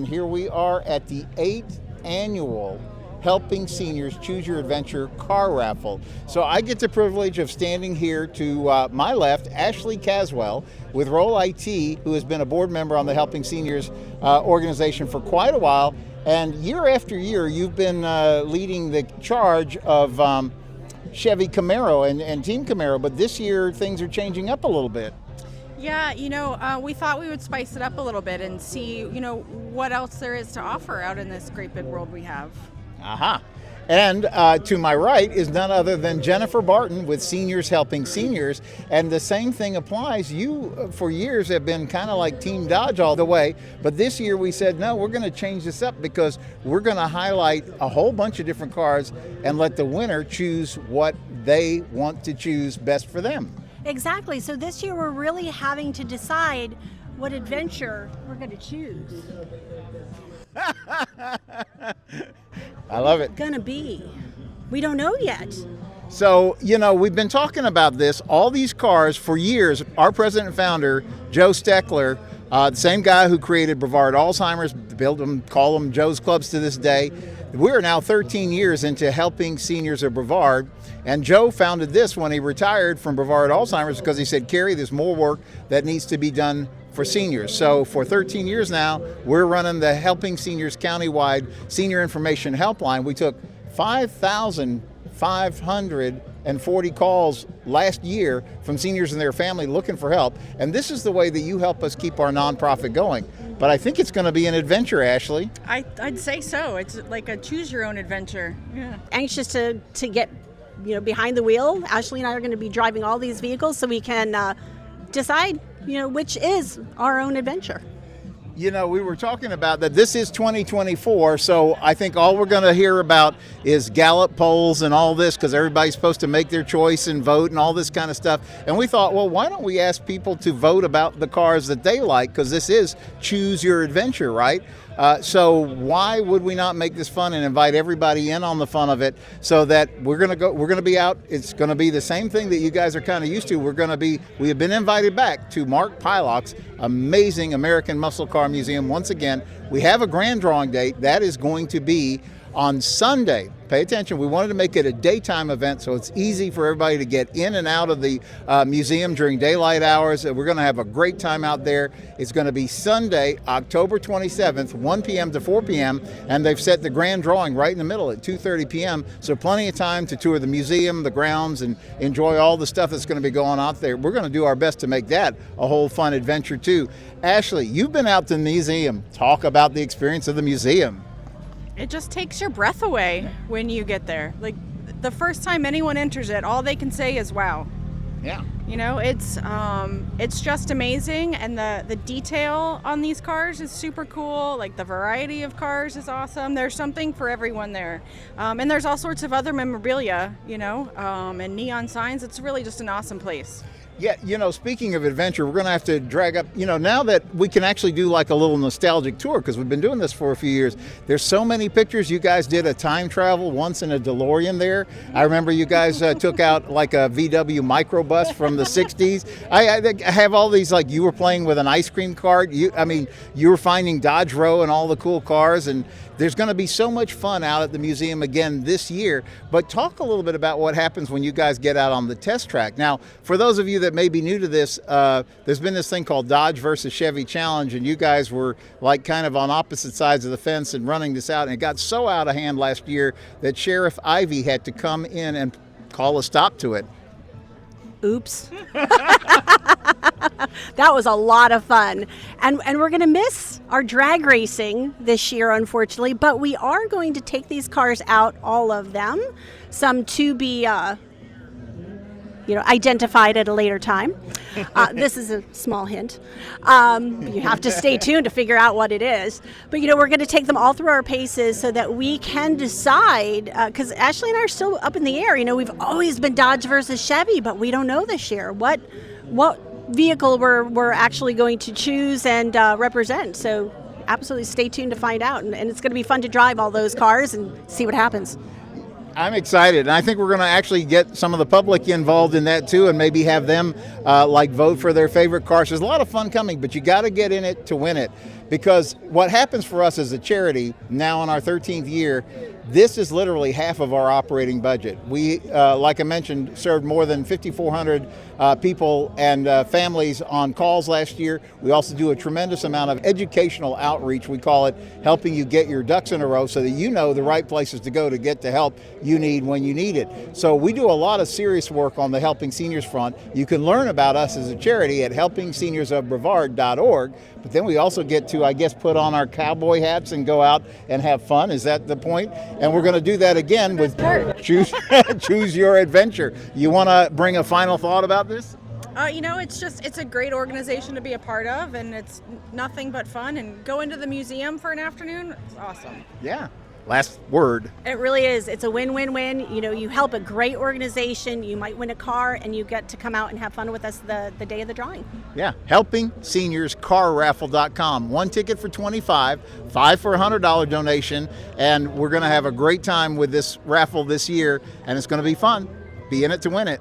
and here we are at the 8th annual Helping Seniors Choose Your Adventure car raffle. So I get the privilege of standing here to my left, Ashleigh Caswell with Rolle IT, who has been a board member on the Helping Seniors organization for quite a while. And year after year, you've been leading the charge of Chevy Camaro and Team Camaro, but this year things are changing up a little bit. Yeah, we thought we would spice it up a little bit and see, what else there is to offer out in this great big world we have. Aha. And to my right is none other than Jennifer Barton with Seniors Helping Seniors. And the same thing applies. You, for years, have been kind of like Team Dodge all the way. But this year we said, no, we're going to change this up because we're going to highlight a whole bunch of different cars and let the winner choose what they want to choose best for them. Exactly. So this year we're really having to decide what adventure we're going to choose. I love it. Gonna be. We don't know yet. So, we've been talking about this, all these cars for years. Our president and founder, Joe Steckler, the same guy who created Brevard Alzheimer's, built them, call them Joe's Clubs to this day. We're now 13 years into Helping Seniors of Brevard, and Joe founded this when he retired from Brevard Alzheimer's because he said, Kerry, there's more work that needs to be done for seniors. So for 13 years now, we're running the Helping Seniors countywide senior information helpline. We took 5,540 calls last year from seniors and their family looking for help. And this is the way that you help us keep our nonprofit going. But I think it's going to be an adventure, Ashleigh. I'd say so. It's like a choose your own adventure. Yeah. Anxious to get behind the wheel. Ashleigh and I are going to be driving all these vehicles so we can decide which is our own adventure. We were talking about that this is 2024, so I think all we're going to hear about is Gallup polls and all this because everybody's supposed to make their choice and vote and all this kind of stuff. And we thought, well, why don't we ask people to vote about the cars that they like, because this is Choose Your Adventure, right? So why would we not make this fun and invite everybody in on the fun of it so that we're going to be out. It's going to be the same thing that you guys are kind of used to. We have been invited back to Mark Pylock's amazing American Muscle Car Museum. Once again, we have a grand drawing date. That is going to be on Sunday. Pay attention. We wanted to make it a daytime event so it's easy for everybody to get in and out of the museum during daylight hours. We're going to have a great time out there. It's going to be Sunday, October 27th, 1 p.m. to 4 p.m., and they've set the grand drawing right in the middle at 2:30 p.m., so plenty of time to tour the museum, the grounds, and enjoy all the stuff that's going to be going out there. We're going to do our best to make that a whole fun adventure, too. Ashleigh, you've been out to the museum. Talk about the experience of the museum. It just takes your breath away when you get there. Like the first time anyone enters it, all they can say is wow. Yeah. It's just amazing, and the detail on these cars is super cool. Like the variety of cars is awesome. There's something for everyone there. And there's all sorts of other memorabilia, and neon signs. It's really just an awesome place. Yeah, speaking of adventure, we're going to have to drag up, now that we can actually do like a little nostalgic tour, because we've been doing this for a few years. There's so many pictures. You guys did a time travel once in a DeLorean there. I remember you guys took out like a VW microbus from the 60s. I have all these, like you were playing with an ice cream cart. You were finding Dodge Row and all the cool cars, and there's going to be so much fun out at the museum again this year. But talk a little bit about what happens when you guys get out on the test track. Now, for those of you that may be new to this, there's been this thing called Dodge versus Chevy Challenge, and you guys were like kind of on opposite sides of the fence and running this out. And it got so out of hand last year that Sheriff Ivy had to come in and call a stop to it. Oops. That was a lot of fun. And we're going to miss our drag racing this year, unfortunately, but we are going to take these cars out, all of them, some to be identified at a later time. This is a small hint. You have to stay tuned to figure out what it is. But, we're going to take them all through our paces so that we can decide, because Ashleigh and I are still up in the air. We've always been Dodge versus Chevy, but we don't know this year what vehicle we're actually going to choose and represent. So absolutely stay tuned to find out. And it's going to be fun to drive all those cars and see what happens. I'm excited, and I think we're going to actually get some of the public involved in that too, and maybe have them vote for their favorite cars. There's a lot of fun coming, but you got to get in it to win it. because what happens for us as a charity now in our 13th year, this is literally half of our operating budget. We, like I mentioned, served more than 5,400 people and families on calls last year. We also do a tremendous amount of educational outreach. We call it helping you get your ducks in a row so that you know the right places to go to get the help you need when you need it. So we do a lot of serious work on the Helping Seniors front. You can learn about us as a charity at helpingseniors.of.brevard.org, but then we also get to, I guess, put on our cowboy hats and go out and have fun. Is that the point? And we're going to do that again with choose your adventure. You want to bring a final thought about this? It's a great organization to be a part of, and it's nothing but fun. And go into the museum for an afternoon, it's awesome. Yeah. Last word. It really is. It's a win-win-win. You help a great organization, you might win a car, and you get to come out and have fun with us the day of the drawing. Yeah, HelpingSeniorsCarRaffle.com. 1 ticket for $25, 5 for a $100 donation, and we're going to have a great time with this raffle this year, and it's going to be fun. Be in it to win it.